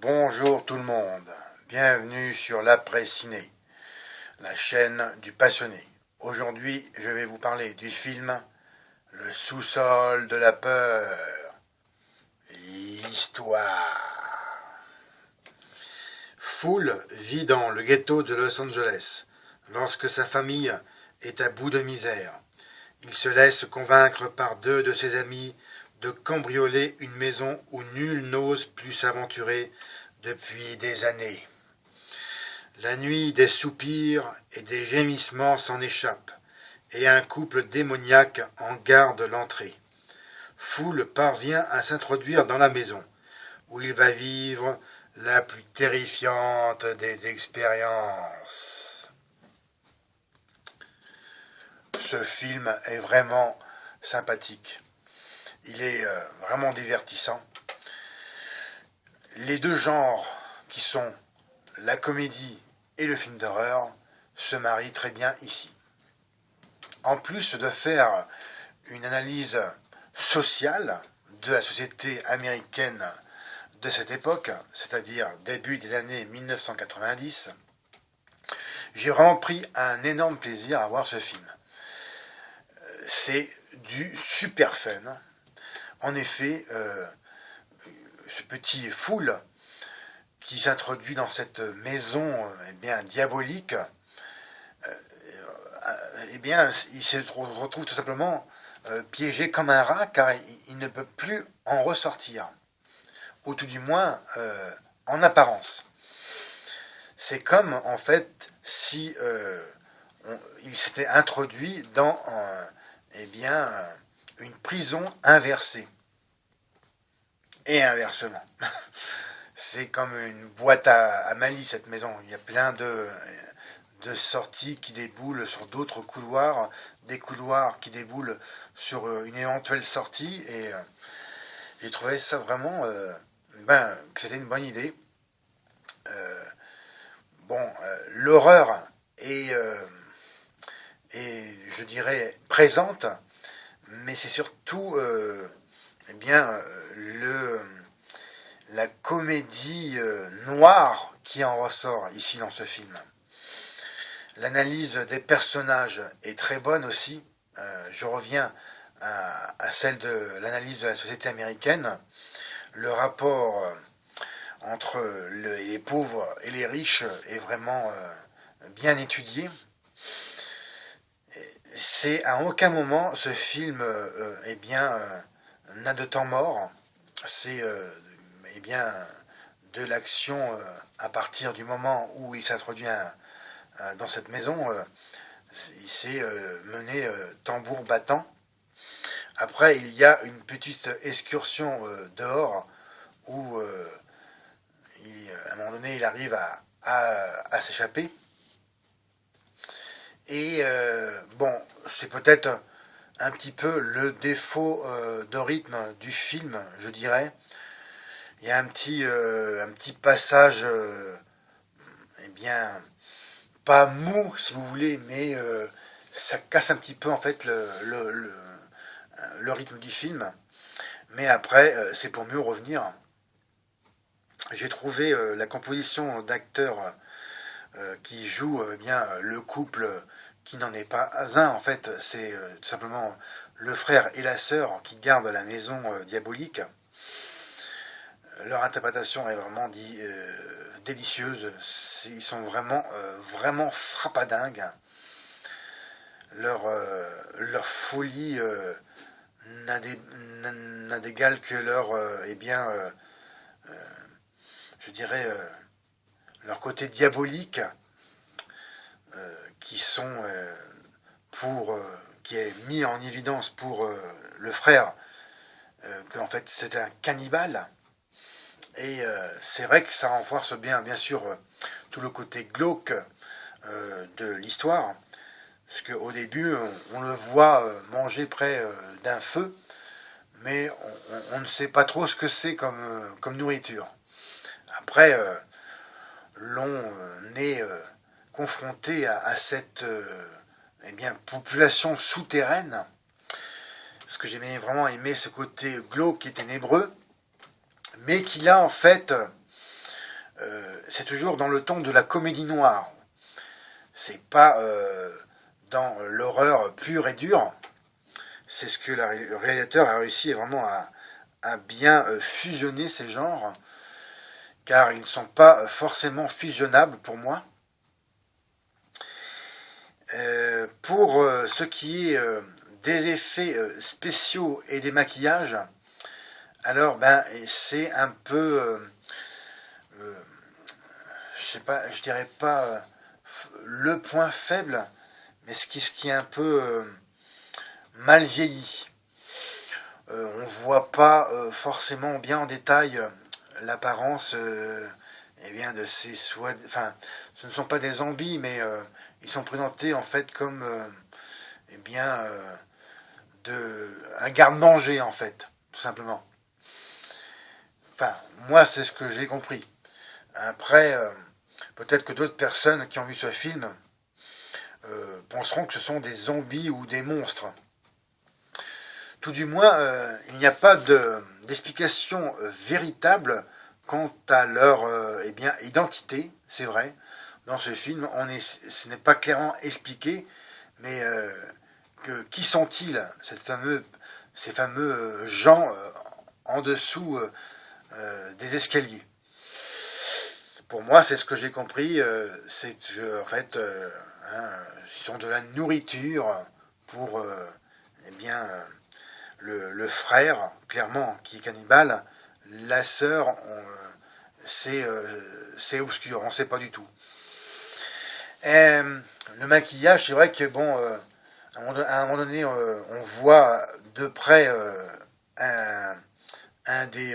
Bonjour tout le monde, bienvenue sur l'après-ciné, la chaîne du passionné. Aujourd'hui, je vais vous parler du film Le sous-sol de la peur. L'histoire. Fool vit dans le ghetto de Los Angeles lorsque sa famille est à bout de misère. Il se laisse convaincre par deux de ses amis de cambrioler une maison où nul n'ose plus s'aventurer depuis des années. La nuit, des soupirs et des gémissements s'en échappent, et un couple démoniaque en garde l'entrée. Fool parvient à s'introduire dans la maison, où il va vivre la plus terrifiante des expériences. Ce film est vraiment sympathique. Il est vraiment divertissant. Les deux genres qui sont la comédie et le film d'horreur se marient très bien ici. En plus de faire une analyse sociale de la société américaine de cette époque, c'est-à-dire début des années 1990, j'ai vraiment pris un énorme plaisir à voir ce film. C'est du super fun. En effet, ce petit Fool qui s'introduit dans cette maison diabolique, il se retrouve tout simplement piégé comme un rat car il ne peut plus en ressortir, ou tout du moins en apparence. C'est comme en fait si il s'était introduit dans une prison inversée. Et inversement. C'est comme une boîte à malice, cette maison. Il y a plein de sorties qui déboulent sur d'autres couloirs, des couloirs qui déboulent sur une éventuelle sortie, et j'ai trouvé ça vraiment que c'était une bonne idée. L'horreur est je dirais présente, mais c'est surtout la comédie noire qui en ressort ici dans ce film. L'analyse des personnages est très bonne aussi. Je reviens à celle de l'analyse de la société américaine. Le rapport entre les pauvres et les riches est vraiment bien étudié. C'est à aucun moment ce film n'a de temps mort. C'est de l'action à partir du moment où il s'introduit dans cette maison. Il s'est mené tambour battant. Après, il y a une petite excursion dehors où à un moment donné il arrive à s'échapper. Et c'est peut-être un petit peu le défaut de rythme du film, je dirais. Il y a un petit passage, pas mou si vous voulez, mais ça casse un petit peu en fait le rythme du film. Mais après, c'est pour mieux revenir. J'ai trouvé la composition d'acteurs qui jouent le couple qui n'en est pas un. En fait, c'est tout simplement le frère et la sœur qui gardent la maison diabolique. Leur interprétation est vraiment délicieuse. Ils sont vraiment frappadingues. Leur folie n'a d'égal que leur côté diabolique, qui est mis en évidence pour le frère, qu'en fait c'est un cannibale. Et c'est vrai que ça renforce bien sûr tout le côté glauque de l'histoire, parce qu'au début on le voit manger près d'un feu, mais on ne sait pas trop ce que c'est comme nourriture. Après, l'on est confronté à cette population souterraine. Ce que j'ai vraiment aimé, ce côté glauque et ténébreux, mais qui là en fait c'est toujours dans le ton de la comédie noire. C'est pas dans l'horreur pure et dure. C'est ce que le réalisateur a réussi vraiment à bien fusionner ces genres, car ils ne sont pas forcément fusionnables pour moi. Pour ce qui est des effets spéciaux et des maquillages, alors c'est un peu, je sais pas, je dirais pas le point faible, mais ce qui est un peu mal vieilli. On voit pas forcément bien en détail l'apparence de ces enfin, ce ne sont pas des zombies, mais ils sont présentés en fait comme un garde-manger en fait, tout simplement. Enfin, moi c'est ce que j'ai compris. Après, peut-être que d'autres personnes qui ont vu ce film penseront que ce sont des zombies ou des monstres. Tout du moins, il n'y a pas d'explication véritable quant à leur identité, c'est vrai. Dans ce film, ce n'est pas clairement expliqué, mais qui sont-ils, ces fameux gens en dessous des escaliers? Pour moi, c'est ce que j'ai compris, c'est qu'en fait, ils sont de la nourriture pour le frère, clairement, qui est cannibale. La sœur, c'est obscur, on ne sait pas du tout. Et, le maquillage, c'est vrai que à un moment donné, on voit de près un des,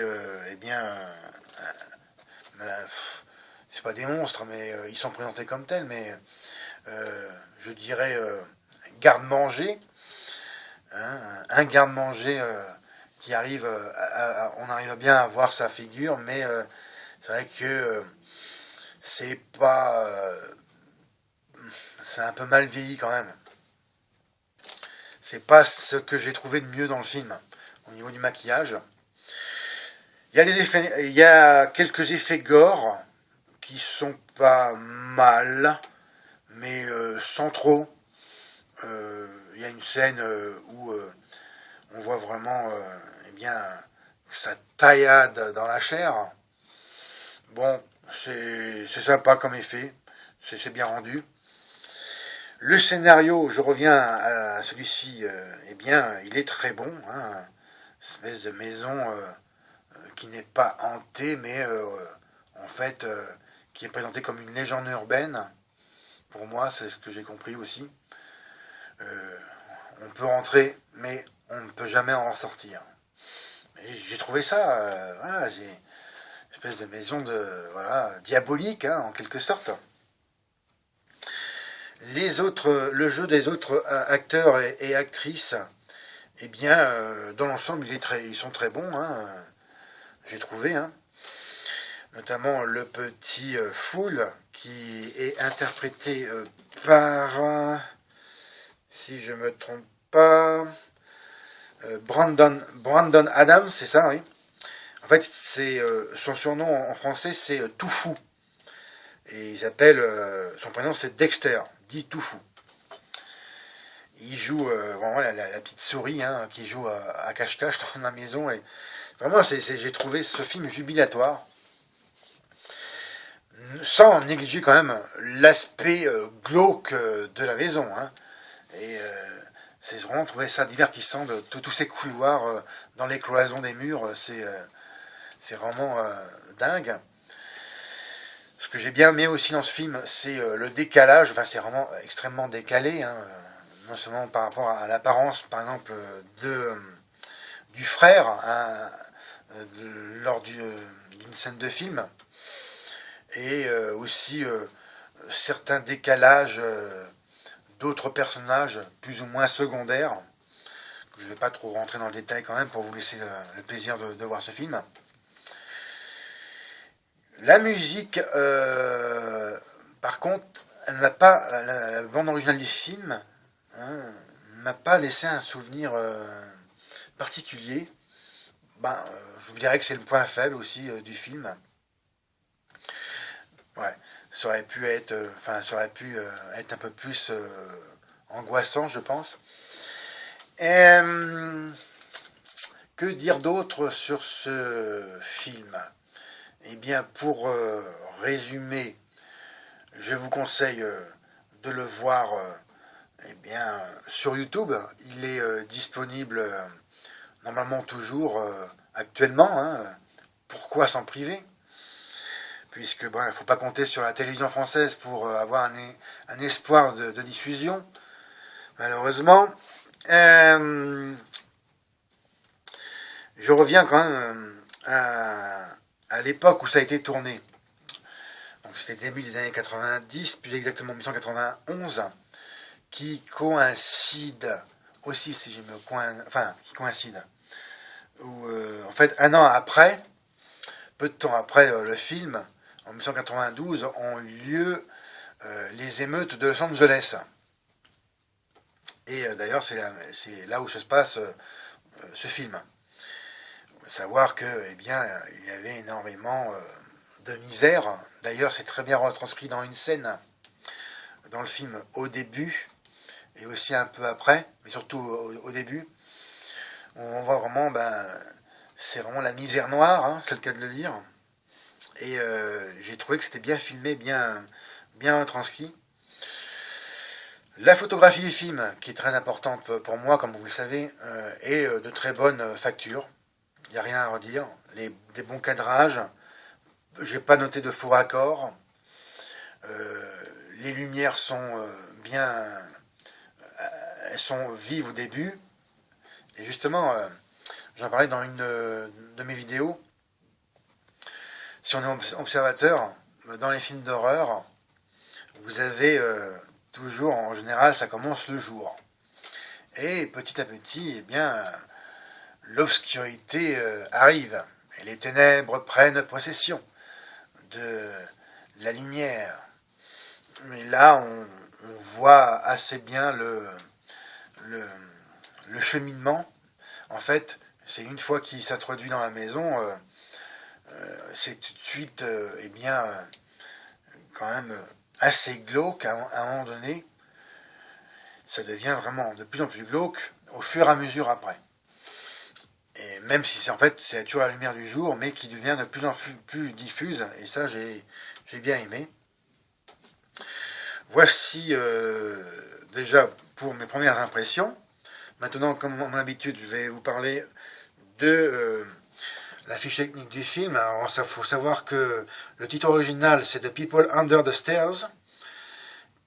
c'est pas des monstres, mais ils sont présentés comme tels, mais je dirais garde-manger, un garde-manger qui arrive, on arrive bien à voir sa figure, mais c'est vrai que c'est pas, c'est un peu mal vieilli quand même. C'est pas ce que j'ai trouvé de mieux dans le film au niveau du maquillage. Il y a quelques effets gore qui sont pas mal, mais sans trop. Il y a une scène où on voit vraiment sa taillade dans la chair. Bon, c'est sympa comme effet, c'est bien rendu. Le scénario, je reviens à celui-ci, il est très bon. Une espèce de maison qui n'est pas hantée, mais en fait, qui est présentée comme une légende urbaine. Pour moi, c'est ce que j'ai compris aussi. On peut rentrer, mais on ne peut jamais en sortir. J'ai trouvé ça, j'ai une espèce de maison diabolique, en quelque sorte. Le jeu des autres acteurs et actrices, dans l'ensemble, ils sont très bons, j'ai trouvé, notamment le petit Fool, qui est interprété par, si je me trompe pas, Brandon Adams, c'est ça, oui. En fait, son surnom en français, c'est Toufou. Et il s'appelle, son prénom c'est Dexter, dit Toufou. Il joue vraiment la petite souris qui joue à cache-cache dans la maison. Et vraiment, j'ai trouvé ce film jubilatoire, sans négliger quand même l'aspect glauque de la maison. Et c'est vraiment trouvé ça divertissant, de tous ces couloirs dans les cloisons des murs, c'est vraiment dingue. Ce que j'ai bien aimé aussi dans ce film, c'est le décalage, c'est vraiment extrêmement décalé, non seulement par rapport à l'apparence, par exemple, du frère, lors d'une scène de film, et aussi certains décalages d'autres personnages plus ou moins secondaires. Je ne vais pas trop rentrer dans le détail quand même pour vous laisser le plaisir de voir ce film. La musique, par contre, elle n'a pas, la bande originale du film m'a pas laissé un souvenir particulier. Je vous dirais que c'est le point faible aussi du film. Ouais, ça aurait pu être, être un peu plus angoissant, je pense. Et, que dire d'autre sur ce film? Eh bien, pour résumer, je vous conseille de le voir eh bien, sur YouTube. Il est disponible normalement toujours actuellement. Hein. Pourquoi s'en priver? Puisque bon, il ne faut pas compter sur la télévision française pour avoir un espoir de diffusion, malheureusement. Je reviens quand même à l'époque où ça a été tourné. Donc c'était début des années 90, plus exactement 1991, qui coïncide aussi, si je me qui coïncide, où en fait un an après, peu de temps après le film, en 1992, ont eu lieu les émeutes de Los Angeles. Et d'ailleurs, c'est là où se passe ce film. Il faut savoir que, eh bien, il y avait énormément de misère. D'ailleurs, c'est très bien retranscrit dans une scène dans le film au début et aussi un peu après, mais surtout au début, où on voit vraiment, c'est vraiment la misère noire, hein, c'est le cas de le dire. Et j'ai trouvé que c'était bien filmé, bien retranscrit. La photographie du film, qui est très importante pour moi, comme vous le savez, est de très bonne facture. Il n'y a rien à redire. Des bons cadrages. Je n'ai pas noté de faux raccords. Les lumières sont elles sont vives au début. Et justement, j'en parlais dans une de mes vidéos. Si on est observateur, dans les films d'horreur, vous avez toujours, en général, ça commence le jour. Et petit à petit, eh bien, l'obscurité arrive. Et les ténèbres prennent possession de la lumière. Mais là, on voit assez bien le cheminement. En fait, c'est une fois qu'il s'introduit dans la maison, c'est tout de suite, eh bien, quand même assez glauque à un moment donné. Ça devient vraiment de plus en plus glauque au fur et à mesure après. Et même si c'est toujours la lumière du jour, mais qui devient de plus en plus diffuse, et ça j'ai bien aimé. Voici déjà pour mes premières impressions. Maintenant, comme à mon habitude, je vais vous parler de la fiche technique du film. Alors, il faut savoir que le titre original, c'est The People Under the Stairs,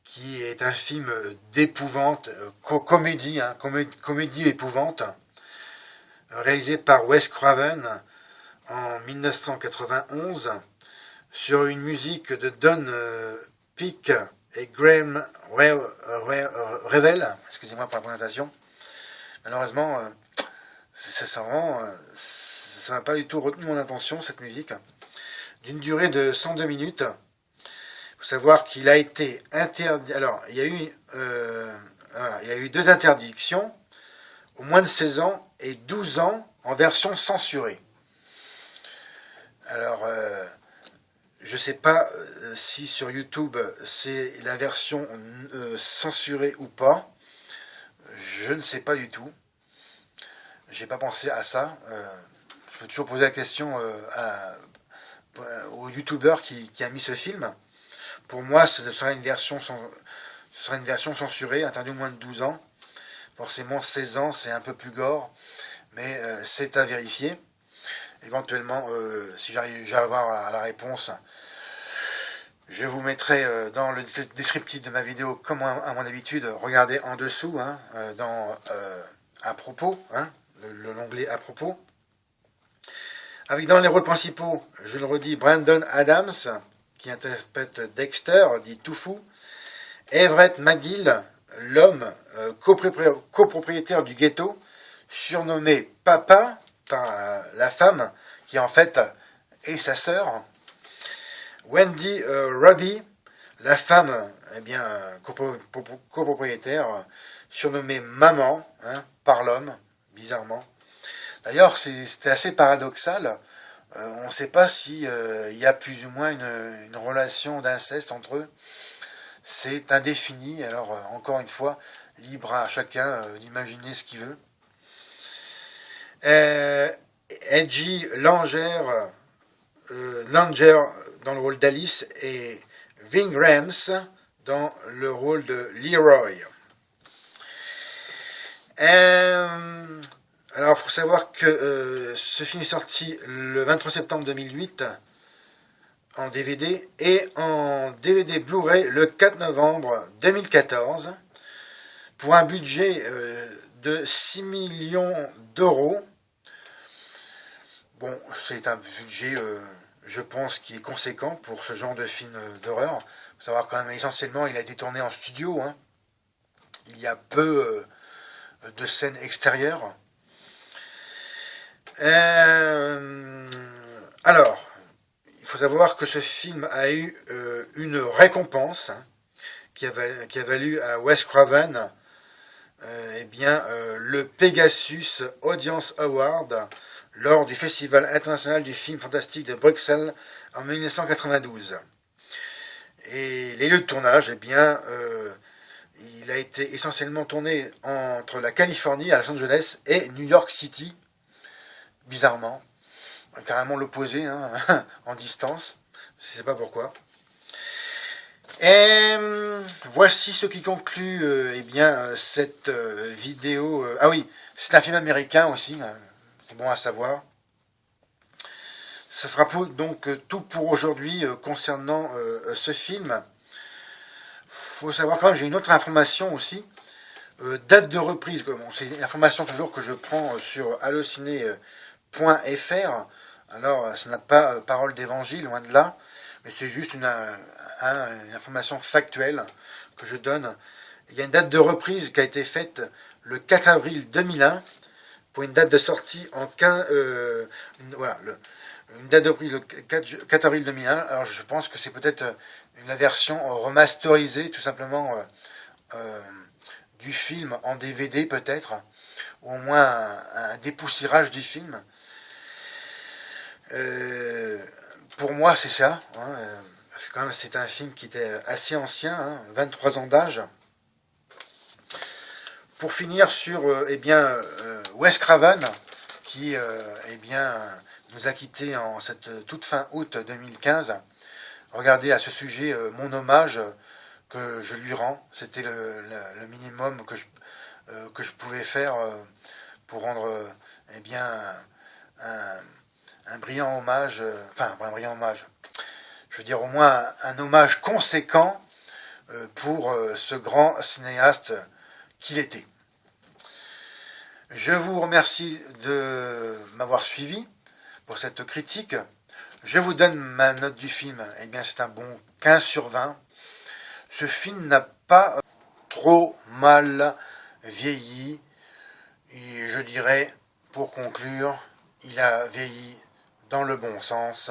qui est un film d'épouvante, comédie, hein, comédie épouvante, réalisé par Wes Craven en 1991, sur une musique de Don Peake et Graham Revel, excusez-moi pour la prononciation. Malheureusement, ça n'a pas du tout retenu mon attention, cette musique, d'une durée de 102 minutes. Il faut savoir qu'il a été interdit. Alors, il y a eu 2 interdictions, au moins de 16 ans et 12 ans en version censurée. Alors, je ne sais pas si sur YouTube c'est la version censurée ou pas. Je ne sais pas du tout. J'ai pas pensé à ça. Je peux toujours poser la question au youtubeur qui a mis ce film. Pour moi, ce sera une version censurée, interdite au moins de 12 ans. Forcément, 16 ans, c'est un peu plus gore, mais c'est à vérifier. Éventuellement, si j'arrive à avoir la réponse, je vous mettrai dans le descriptif de ma vidéo, comme à mon habitude, regardez en dessous, hein, dans à propos, hein, l'onglet à propos. Avec dans les rôles principaux, je le redis, Brandon Adams, qui interprète Dexter, dit Toufou, Everett McGill, l'homme copropriétaire du ghetto, surnommé Papa par la femme, qui en fait est sa sœur, Wendy Robbie, la femme eh bien, copropriétaire, surnommée Maman, hein, par l'homme, bizarrement. D'ailleurs, c'était assez paradoxal. On ne sait pas si il y a plus ou moins une relation d'inceste entre eux. C'est indéfini, alors encore une fois, libre à chacun d'imaginer ce qu'il veut. Edgy Langer dans le rôle d'Alice et Ving Rhames dans le rôle de Leroy. Alors, il faut savoir que ce film est sorti le 23 septembre 2008 en DVD et en DVD Blu-ray le 4 novembre 2014 pour un budget de 6 millions d'euros. Bon, c'est un budget, je pense, qui est conséquent pour ce genre de film d'horreur. Il faut savoir quand même, essentiellement, il a été tourné en studio. Hein. Il y a peu de scènes extérieures. Alors, il faut savoir que ce film a eu une récompense qui a valu à Wes Craven le Pegasus Audience Award lors du Festival international du film fantastique de Bruxelles en 1992. Et les lieux de tournage, il a été essentiellement tourné entre la Californie, à Los Angeles, et New York City, bizarrement, carrément l'opposé, hein, en distance, je ne sais pas pourquoi. Et voici ce qui conclut cette vidéo. Ah oui, c'est un film américain aussi, c'est bon à savoir. Ce sera donc tout pour aujourd'hui concernant ce film. Faut savoir quand même, j'ai une autre information aussi. Date de reprise, c'est une information toujours que je prends sur allociné.fr. Alors, ça n'a pas parole d'évangile, loin de là, mais c'est juste une information factuelle que je donne. Il y a une date de reprise qui a été faite le 4 avril 2001 pour une date de sortie en 15... une date de reprise le 4 avril 2001. Alors, je pense que c'est peut-être la version remasterisée, tout simplement, du film en DVD, peut-être, ou au moins un dépoussiérage du film. Pour moi, c'est ça, hein, parce que quand même, c'est un film qui était assez ancien, hein, 23 ans d'âge. Pour finir sur Wes Craven, qui nous a quittés en cette toute fin août 2015. Regardez à ce sujet mon hommage que je lui rends. C'était le minimum que je pouvais faire pour rendre un brillant hommage, enfin un brillant hommage, je veux dire au moins un hommage conséquent pour ce grand cinéaste qu'il était. Je vous remercie de m'avoir suivi pour cette critique. Je vous donne ma note du film. Eh bien, c'est un bon 15 sur 20. Ce film n'a pas trop mal vieilli. Et je dirais, pour conclure, il a vieilli dans le bon sens.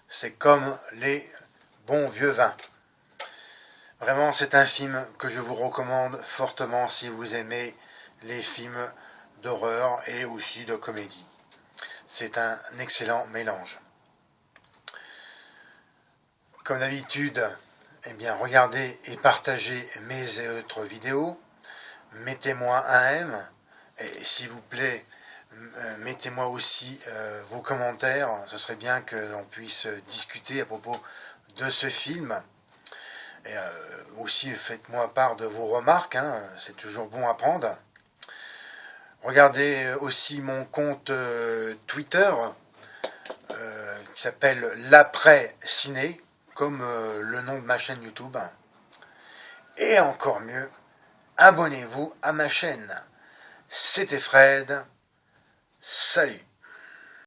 C'est comme les bons vieux vins. Vraiment, c'est un film que je vous recommande fortement si vous aimez les films d'horreur et aussi de comédie. C'est un excellent mélange. Comme d'habitude, regardez et partagez mes autres vidéos. Mettez-moi un M. Et s'il vous plaît, mettez-moi aussi vos commentaires. Ce serait bien que l'on puisse discuter à propos de ce film. Et aussi, faites-moi part de vos remarques. Hein, c'est toujours bon à prendre. Regardez aussi mon compte Twitter qui s'appelle l'après ciné, comme le nom de ma chaîne YouTube. Et encore mieux, abonnez-vous à ma chaîne. C'était Fred. Salut.